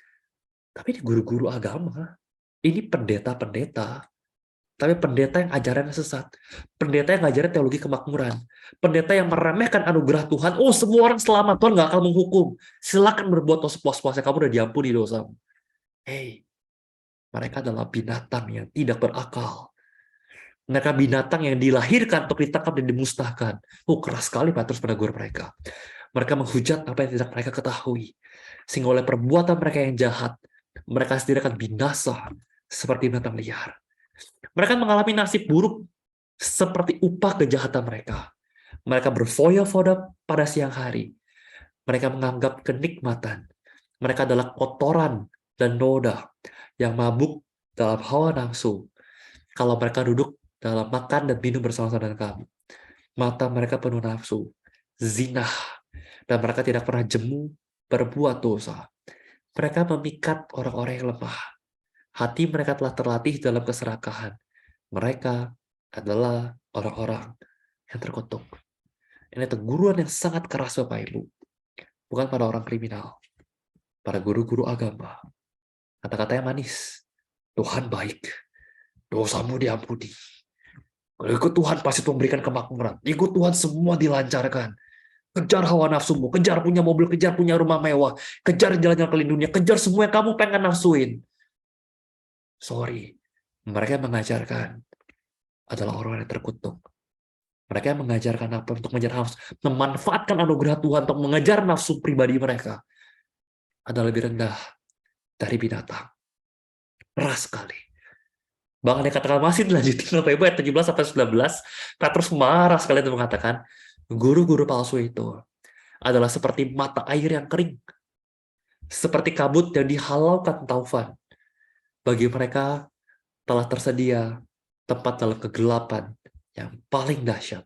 Tapi ini guru-guru agama. Ini pendeta-pendeta. Tapi pendeta yang ajarannya sesat. Pendeta yang ngajarin teologi kemakmuran. Pendeta yang meremehkan anugerah Tuhan. Oh, semua orang selamat. Tuhan nggak akan menghukum. Silakan berbuat dosa puas-puasnya. Kamu udah diampuni dosamu. Hey, mereka adalah binatang yang tidak berakal. Mereka binatang yang dilahirkan untuk ditangkap dan dimusnahkan. Oh, keras sekali Petrus menegur mereka. Mereka menghujat apa yang tidak mereka ketahui. Sehingga oleh perbuatan mereka yang jahat, mereka sendiri akan binasa seperti binatang liar. Mereka mengalami nasib buruk seperti upah kejahatan mereka. Mereka berfoya-foya pada siang hari. Mereka menganggap kenikmatan. Mereka adalah kotoran dan noda yang mabuk dalam hawa nafsu. Kalau mereka duduk dalam makan dan minum bersama-sama dengan kamu. Mata mereka penuh nafsu, zina, dan mereka tidak pernah jemu berbuat dosa. Mereka memikat orang-orang yang lemah. Hati mereka telah terlatih dalam keserakahan. Mereka adalah orang-orang yang terkutuk. Ini teguran yang sangat keras Bapak Ibu. Bukan pada orang kriminal. Para guru-guru agama. Kata-katanya manis. Tuhan baik. Dosamu diampuni. Kalau ikut Tuhan pasti Tuhan berikan kemakmuran. Ikut Tuhan semua dilancarkan. Kejar hawa nafsumu, kejar punya mobil, kejar punya rumah mewah, kejar jalan-jalan keliling dunia, kejar semua yang kamu pengen nafsuin. Sorry, mereka yang mengajarkan adalah orang yang terkutuk. Mereka yang mengajarkan apa untuk mengejar nafsu, memanfaatkan anugerah Tuhan untuk mengejar nafsu pribadi mereka adalah lebih rendah dari binatang. Keras sekali. Bahkan dia katakan masih dilanjutin Bapak Ibu ayat 17-19, Petrus marah sekali itu mengatakan, guru-guru palsu itu adalah seperti mata air yang kering, seperti kabut yang dihalaukan taufan. Bagi mereka telah tersedia tempat dalam kegelapan yang paling dahsyat.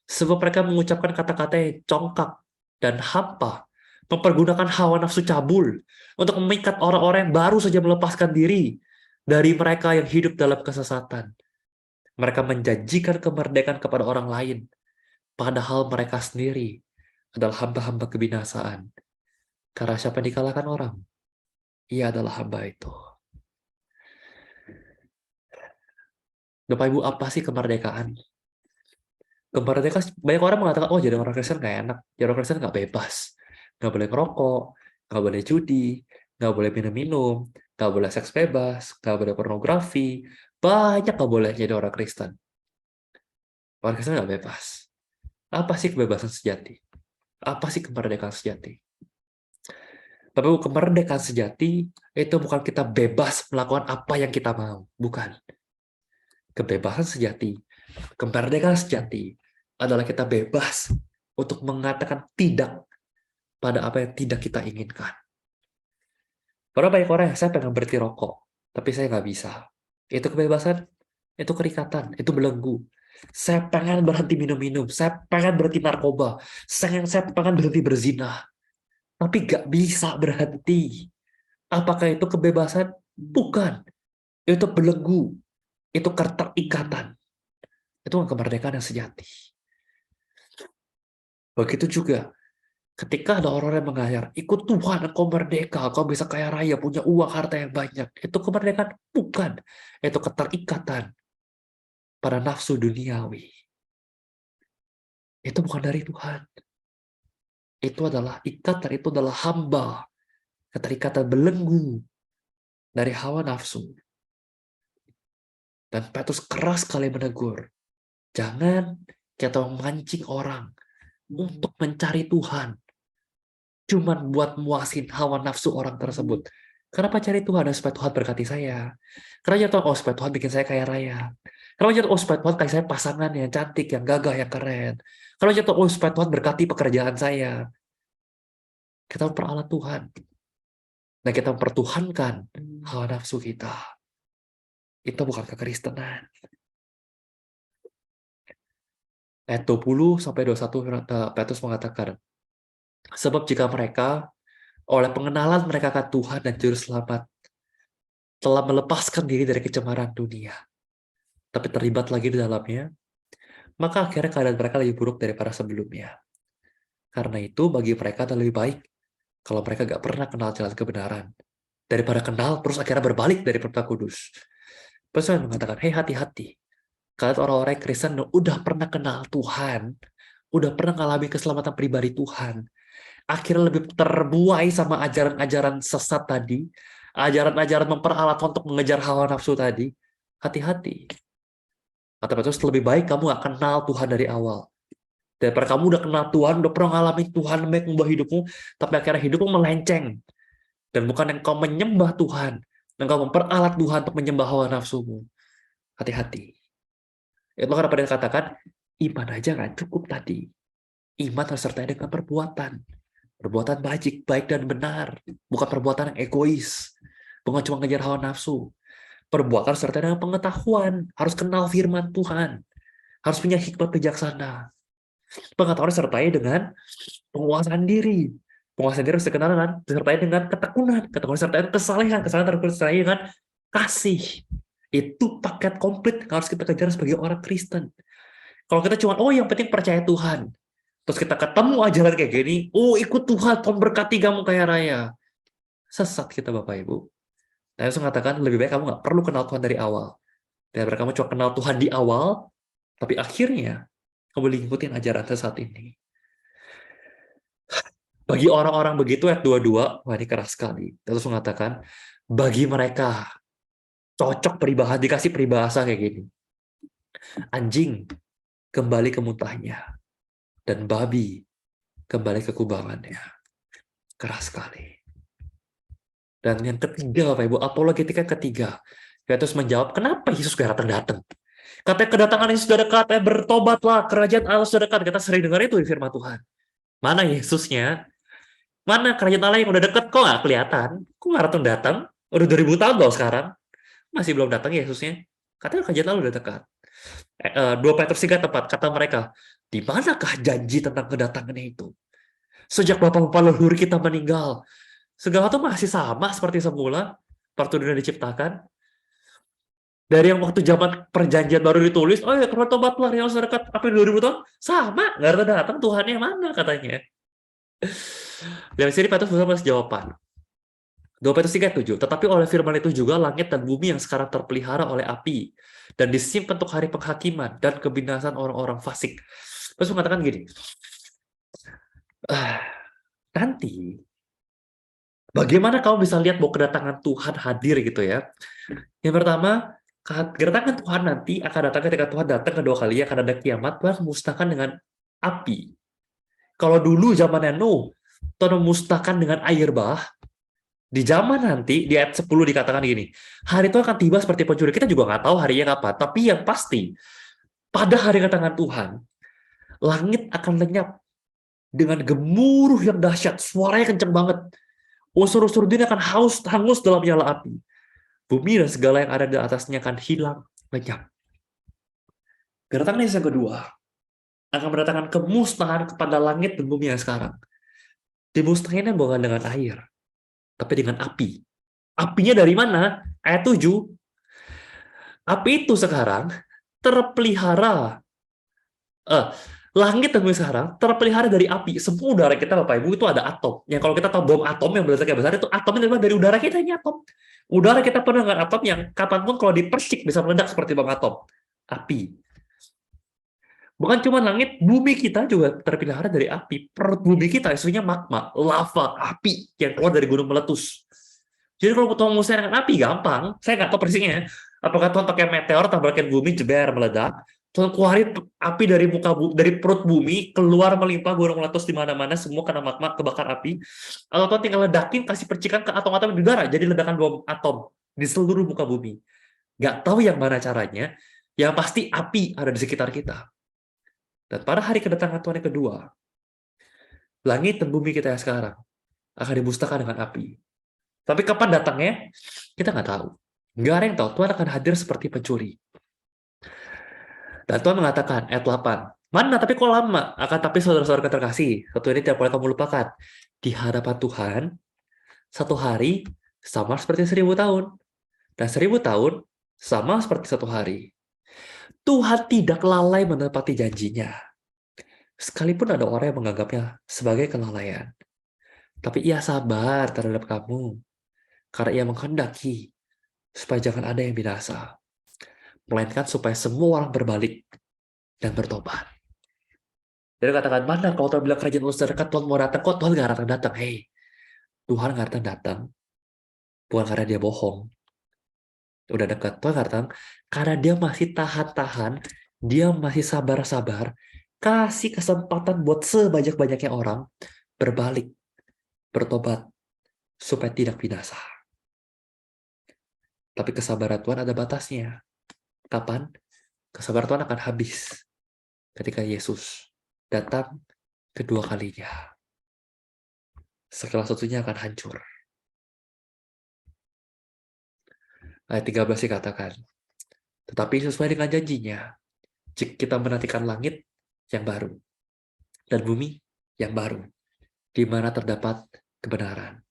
Sebab mereka mengucapkan kata-kata yang congkak dan hampa, mempergunakan hawa nafsu cabul untuk memikat orang-orang yang baru saja melepaskan diri dari mereka yang hidup dalam kesesatan. Mereka menjanjikan kemerdekaan kepada orang lain, padahal mereka sendiri adalah hamba-hamba kebinasaan. Karena siapa yang dikalahkan orang? Ia adalah hamba itu. Bapak Ibu, apa sih kemerdekaan? Kemerdekaan, banyak orang mengatakan, oh jadi orang Kristen nggak enak, jadi orang Kristen nggak bebas. Nggak boleh ngerokok, nggak boleh judi, nggak boleh minum-minum, nggak boleh seks bebas, nggak boleh pornografi, banyak nggak boleh jadi orang Kristen. Orang Kristen nggak bebas. Apa sih kebebasan sejati? Apa sih kemerdekaan sejati? Tapi kemerdekaan sejati itu bukan kita bebas melakukan apa yang kita mau. Bukan. Kebebasan sejati, kemerdekaan sejati adalah kita bebas untuk mengatakan tidak pada apa yang tidak kita inginkan. Karena banyak orang yang saya pengen berhenti rokok, tapi saya nggak bisa. Itu kebebasan, itu kerikatan, itu belenggu. Saya pengen berhenti minum-minum, saya pengen berhenti narkoba, saya pengen berhenti berzina, tapi nggak bisa berhenti. Apakah itu kebebasan? Bukan. Itu belenggu, itu keterikatan. Itu kemerdekaan yang sejati. Begitu juga ketika ada orang yang mengajar, ikut Tuhan, engkau merdeka, kau bisa kaya raya, punya uang, harta yang banyak. Itu kemerdekaan? Bukan. Itu keterikatan pada nafsu duniawi. Itu bukan dari Tuhan. Itu adalah ikatan, itu adalah hamba. Keterikatan belenggu dari hawa nafsu. Dan Petrus keras sekali menegur. Jangan kita memancing orang untuk mencari Tuhan. Cuman buat muasin hawa nafsu orang tersebut. Kenapa cari Tuhan? Supaya Tuhan berkati saya. Karena jatuh, oh supaya Tuhan bikin saya kaya raya. Kalau jatuh, oh supaya Tuhan kasih saya pasangan yang cantik, yang gagah, yang keren. Kalau jatuh, oh supaya Tuhan berkati pekerjaan saya. Kita memperalat Tuhan. Dan kita mempertuhankan hawa nafsu kita. Itu bukan kekristenan. Ayat 20 sampai 21 Petrus mengatakan, sebab jika mereka oleh pengenalan mereka akan Tuhan dan Juru Selamat telah melepaskan diri dari kecemaran dunia, tapi terlibat lagi di dalamnya, maka akhirnya keadaan mereka lebih buruk daripada sebelumnya. Karena itu bagi mereka adalah lebih baik kalau mereka gak pernah kenal jalan kebenaran, daripada kenal terus akhirnya berbalik dari perintah kudus. Terus saya mengatakan, hei hati-hati. Kalian orang-orang Kristen udah pernah kenal Tuhan, udah pernah ngalami keselamatan pribadi Tuhan, akhirnya lebih terbuai sama ajaran-ajaran sesat tadi, ajaran-ajaran memperalat untuk mengejar hawa nafsu tadi, hati-hati. Kata Petrus, lebih baik kamu gak kenal Tuhan dari awal. Daripada kamu udah kenal Tuhan, udah pernah ngalamin Tuhan baik mengubah hidupmu, tapi akhirnya hidupmu melenceng. Dan bukan yang kau menyembah Tuhan, dan kau memperalat Tuhan untuk menyembah hawa nafsumu. Hati-hati. Itu kenapa dia katakan, iman aja gak cukup tadi. Iman harus sertai dengan perbuatan. Perbuatan baik dan benar. Bukan perbuatan yang egois. Bukan cuma ngejar hawa nafsu. Perbuatan serta dengan pengetahuan. Harus kenal firman Tuhan. Harus punya hikmat bijaksana. Pengetahuan disertai dengan penguasaan diri. Penguasaan diri harus disertai dengan ketekunan. Ketekunan disertai dengan kesalehan. Kesalehan harus disertai dengan kasih. Itu paket komplit yang harus kita kejar sebagai orang Kristen. Kalau kita cuma, oh yang penting percaya Tuhan. Terus kita ketemu ajaran kayak gini, oh ikut Tuhan, Tuhan berkati kamu kaya raya. Sesat kita Bapak Ibu. Dan saya mengatakan, lebih baik kamu nggak perlu kenal Tuhan dari awal. Daripada kamu cuma kenal Tuhan di awal, tapi akhirnya kamu ngikutin ajaran sesat ini. Bagi orang-orang begitu, ayat 22, wah ini keras sekali. Terus mengatakan, bagi mereka, cocok peribahasa, dikasih peribahasa kayak gini. Anjing kembali ke muntahnya, dan babi kembali ke kubangannya. Keras sekali. Dan yang ketiga, Bapak Ibu, apologetika ketiga. Petrus menjawab, kenapa Yesus gak datang-datang? Katanya kedatangan Yesus sudah dekat, bertobatlah, kerajaan Allah sudah dekat. Kita sering dengar itu di firman Tuhan. Mana Yesusnya? Mana kerajaan Allah yang udah dekat? Kok nggak kelihatan? Kok nggak datang-datang? Udah 2000 tahun loh sekarang. Masih belum datang Yesusnya. Katanya kerajaan Allah udah dekat. 2 Petrus 3 tepat, kata mereka, di manakah janji tentang kedatangannya itu? Sejak bapak-bapak leluhur kita meninggal, segala itu masih sama seperti semula, waktu dunia diciptakan. Dari yang waktu zaman perjanjian baru ditulis, oh ya karena tobatlah yang dekat, apa 2000 tahun? Sama, nggak ada datang Tuhannya mana katanya. Dari sini Petrus masih jawaban. 2 Petrus 3:7, tetapi oleh firman itu juga langit dan bumi yang sekarang terpelihara oleh api, dan disimpan untuk hari penghakiman dan kebinasan orang-orang fasik. Terus mengatakan gini, nanti Bagaimana kamu bisa lihat bahwa kedatangan Tuhan hadir gitu ya? Yang pertama, kedatangan Tuhan nanti akan datang ketika Tuhan datang kedua kali, akan ada kiamat, Tuhan memusnahkan dengan api. Kalau dulu zamannya Nuh, Tuhan memusnahkan dengan air bah, di zaman nanti, di ayat 10 dikatakan gini, hari itu akan tiba seperti pencuri. Kita juga nggak tahu harinya kapan, tapi yang pasti, pada hari kedatangan Tuhan, langit akan lenyap dengan gemuruh yang dahsyat, suaranya kenceng banget. Unsur-unsur dunia akan hangus dalam nyala api. Bumi dan segala yang ada di atasnya akan hilang, lenyap. Kedatangan Yesus yang kedua akan mendatangkan kemusnahan kepada langit dan bumi yang sekarang. Dimusnahinnya bukan dengan air, tapi dengan api. Apinya dari mana? Ayat 7. Api itu sekarang terpelihara. Langit dan bumi sekarang terpelihara dari api. Semua udara kita, Bapak Ibu, itu ada atom. Yang kalau kita tahu bom atom yang kayak besar, itu atomnya dari udara kita, ini atom. Udara kita penuh dengan atom yang kapanpun kalau dipersik bisa meledak seperti bom atom. Api. Bukan cuma langit, bumi kita juga terpelihara dari api. Perut bumi kita isinya magma, lava, api yang keluar dari gunung meletus. Jadi kalau Tuhan musnahkan dengan api, gampang. Saya nggak tahu persisnya. Apakah Tuhan pakai meteor, tabrakin bumi, jeber, meledak. Tuhan keluarin api dari dari perut bumi, keluar melimpah gunung meletus di mana-mana, semua kena magma, kebakar api. Atau Tuhan tinggal ledakin, kasih percikan ke atom-atom di udara, jadi ledakan bom atom di seluruh muka bumi. Nggak tahu yang mana caranya, yang pasti api ada di sekitar kita. Dan pada hari kedatangan Tuhan yang kedua, langit dan bumi kita yang sekarang akan dimusnahkan dengan api. Tapi kapan datangnya, kita nggak tahu. Nggak ada yang tahu. Tuhan akan hadir seperti pencuri. Dan Tuhan mengatakan, ayat 8, mana tapi kok lama? Akan tapi saudara-saudara terkasih, satu ini tidak boleh kamu lupakan. Di hadapan Tuhan, satu hari sama seperti 1000 tahun. Dan 1000 tahun sama seperti satu hari. Tuhan tidak lalai menepati janjinya. Sekalipun ada orang yang menganggapnya sebagai kelalaian. Tapi ia sabar terhadap kamu. Karena ia menghendaki supaya jangan ada yang binasa. Melainkan supaya semua orang berbalik dan bertobat. Jadi katakan, mana kalau Tuhan bilang kerajaan Allah dekat, Tuhan mau datang, kok Tuhan nggak datang-datang? Hei, Tuhan nggak datang-datang, bukan karena dia bohong. Udah dekat, Tuhan nggak datang, karena dia masih tahan-tahan, dia masih sabar-sabar, kasih kesempatan buat sebanyak-banyaknya orang berbalik, bertobat, supaya tidak binasa. Tapi kesabaran Tuhan ada batasnya. Kapan? Kesabaran Tuhan akan habis ketika Yesus datang kedua kalinya. Segala sesuatunya akan hancur. Ayat 13 dikatakan, tetapi sesuai dengan janjinya, jika kita menantikan langit yang baru dan bumi yang baru, di mana terdapat kebenaran.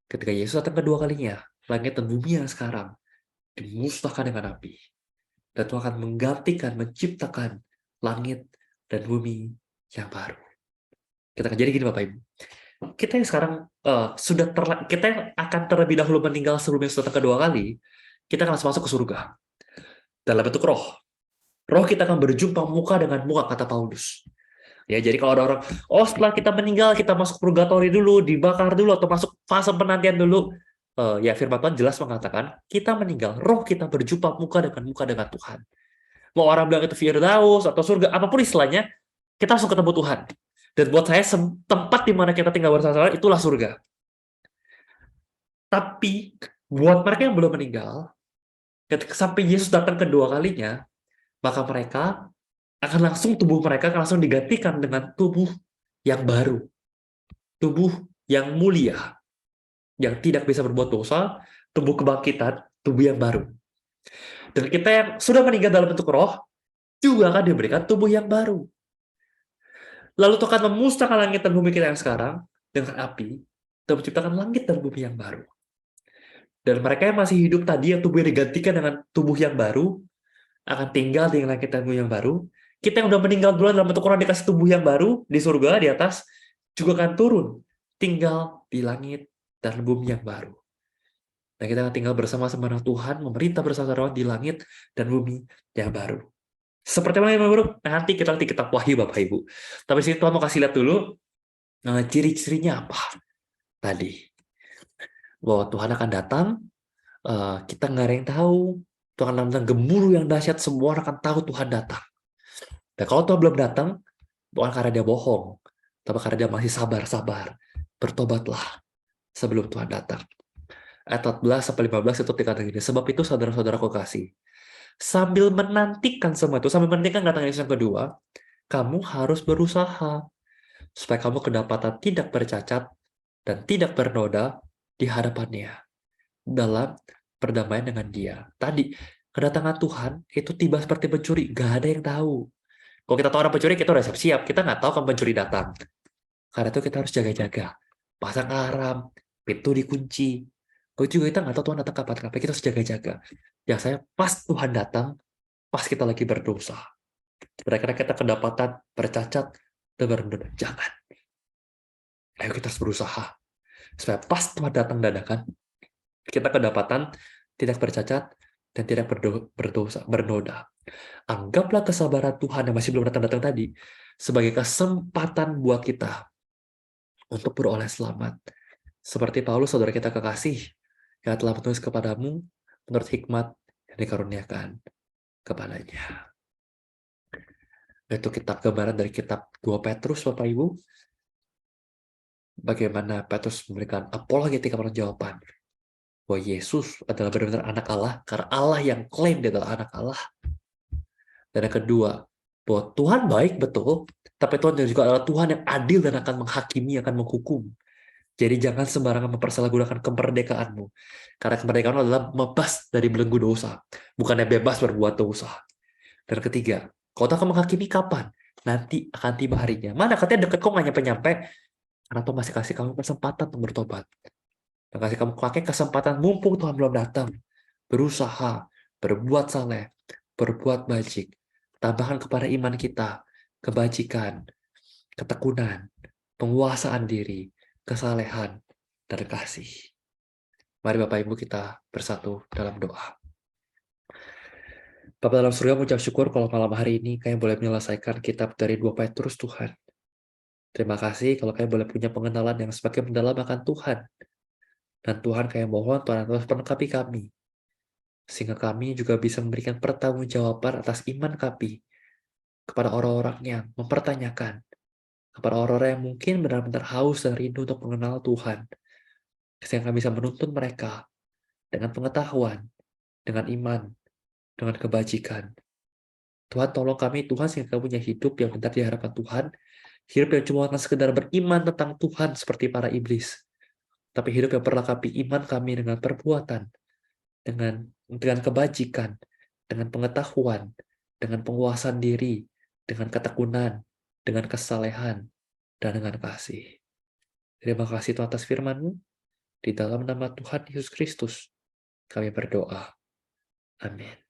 Ketika Yesus datang kedua kalinya, langit dan bumi yang sekarang dimusnahkan dengan api. Dan Tuhan akan menggantikan, menciptakan langit dan bumi yang baru. Kita akan jadi gini Bapak Ibu. Kita yang sekarang kita yang akan terlebih dahulu meninggal sebelum Yesus datang kedua kali, kita akan langsung masuk ke surga. Dalam bentuk roh. Roh kita akan berjumpa muka dengan muka, kata Paulus. Ya, jadi kalau ada orang, setelah kita meninggal, kita masuk purgatori dulu, dibakar dulu, atau masuk fase penantian dulu. Ya, firman Tuhan jelas mengatakan, kita meninggal, roh kita berjumpa muka dengan Tuhan. Mau orang bilang itu Firdaus, atau surga, apapun istilahnya, kita langsung ketemu Tuhan. Dan buat saya, tempat di mana kita tinggal bersama-sama, itulah surga. Tapi, buat mereka yang belum meninggal, ketika sampai Yesus datang kedua kalinya, maka mereka akan langsung, tubuh mereka akan langsung digantikan dengan tubuh yang baru. Tubuh yang mulia. Yang tidak bisa berbuat dosa, tubuh kebangkitan, tubuh yang baru. Dan kita yang sudah meninggal dalam bentuk roh, juga akan diberikan tubuh yang baru. Lalu Tuhan memusnahkan langit dan bumi kita yang sekarang dengan api, dan menciptakan langit dan bumi yang baru. Dan mereka yang masih hidup tadi, yang tubuhnya digantikan dengan tubuh yang baru, akan tinggal di langit dan bumi yang baru. Kita yang udah meninggal duluan dalam bentuk roh dikasih tubuh yang baru di surga, di atas, juga akan turun, tinggal di langit dan bumi yang baru. Dan kita akan tinggal bersama-sama dengan Tuhan, memerintah bersama-sama di langit dan bumi yang baru. Seperti apa yang baru? Nanti kita Wahyu Bapak Ibu. Tapi sini Tuhan mau kasih lihat dulu ciri-cirinya apa tadi. bahwa Tuhan akan datang, kita nggak ada yang tahu. Tuhan akan datang gemuruh yang dahsyat, semua orang akan tahu Tuhan datang. Dan kalau Tuhan belum datang, bukan karena dia bohong, tapi karena dia masih sabar-sabar. Bertobatlah sebelum Tuhan datang. Ayat 14-15 itu dikatakan gini, sebab itu saudara-saudaraku kasih, sambil menantikan semua itu, sambil menantikan datang Yesus yang kedua, kamu harus berusaha supaya kamu kedapatan tidak bercacat dan tidak bernoda di hadapannya dalam perdamaian dengan dia. Tadi, kedatangan Tuhan itu tiba seperti pencuri, gak ada yang tahu. Kalau kita tahu ada pencuri, kita udah siap-siap. Kita nggak tahu kapan pencuri datang. Karena itu kita harus jaga-jaga. Pasang alarm, pintu dikunci. Kalau juga kita nggak tahu Tuhan datang kapan, kita harus jaga-jaga. Ya saya pas Tuhan datang, pas kita lagi berdosa. Kira-kira kita kedapatan bercacat dan bernoda. Jangan. Ayo kita harus berusaha. Supaya pas Tuhan datang dadakan, kita kedapatan tidak bercacat dan tidak berdosa, bernoda. Anggaplah kesabaran Tuhan yang masih belum datang-datang tadi sebagai kesempatan buat kita untuk beroleh selamat. Seperti Paulus, saudara kita kekasih, yang telah menulis kepadamu menurut hikmat yang dikaruniakan kepadanya. Itu kitab gambaran dari kitab 2 Petrus, Bapak Ibu. Bagaimana Petrus memberikan apologetika perjawaban bahwa Yesus adalah benar-benar anak Allah, karena Allah yang klaim dia adalah anak Allah. Dan yang kedua, bahwa Tuhan baik betul, tapi Tuhan juga adalah Tuhan yang adil dan akan menghakimi, akan menghukum. Jadi jangan sembarangan mempersalahgunakan kemerdekaanmu. Karena kemerdekaan adalah bebas dari belenggu dosa, bukannya bebas berbuat dosa. Dan ketiga, kau tak akan menghakimi kapan? Nanti akan tiba harinya. Mana katanya deket kok nggak nyampe-nyampe? Karena Tuhan masih kasih kamu kesempatan untuk bertobat. Dan kasih kamu pakai kesempatan mumpung Tuhan belum datang. Berusaha, berbuat saleh, berbuat baik. Tambahkan kepada iman kita, kebajikan, ketekunan, penguasaan diri, kesalehan, dan kasih. Mari Bapak Ibu kita bersatu dalam doa. Bapak dalam surga, mengucap syukur kalau malam hari ini kami boleh menyelesaikan kitab dari 2 Petrus Tuhan. Terima kasih kalau kami boleh punya pengenalan yang semakin mendalam akan Tuhan. Dan Tuhan kami mohon Tuhan terus melengkapi kami. Sehingga kami juga bisa memberikan pertanggungjawaban atas iman kami kepada orang-orang yang mempertanyakan, kepada orang-orang yang mungkin benar-benar haus dan rindu untuk mengenal Tuhan. Sehingga kami bisa menuntun mereka dengan pengetahuan, dengan iman, dengan kebajikan. Tuhan tolong kami Tuhan sehingga kami punya hidup yang benar di hadapan Tuhan. Hidup yang cuma akan sekedar beriman tentang Tuhan seperti para iblis. Tapi hidup yang perlengkapi iman kami dengan perbuatan, dengan kebajikan, dengan pengetahuan, dengan penguasaan diri, dengan ketekunan, dengan kesalehan, dan dengan kasih. Terima kasih Tuhan atas firman-Mu. Di dalam nama Tuhan Yesus Kristus, kami berdoa. Amin.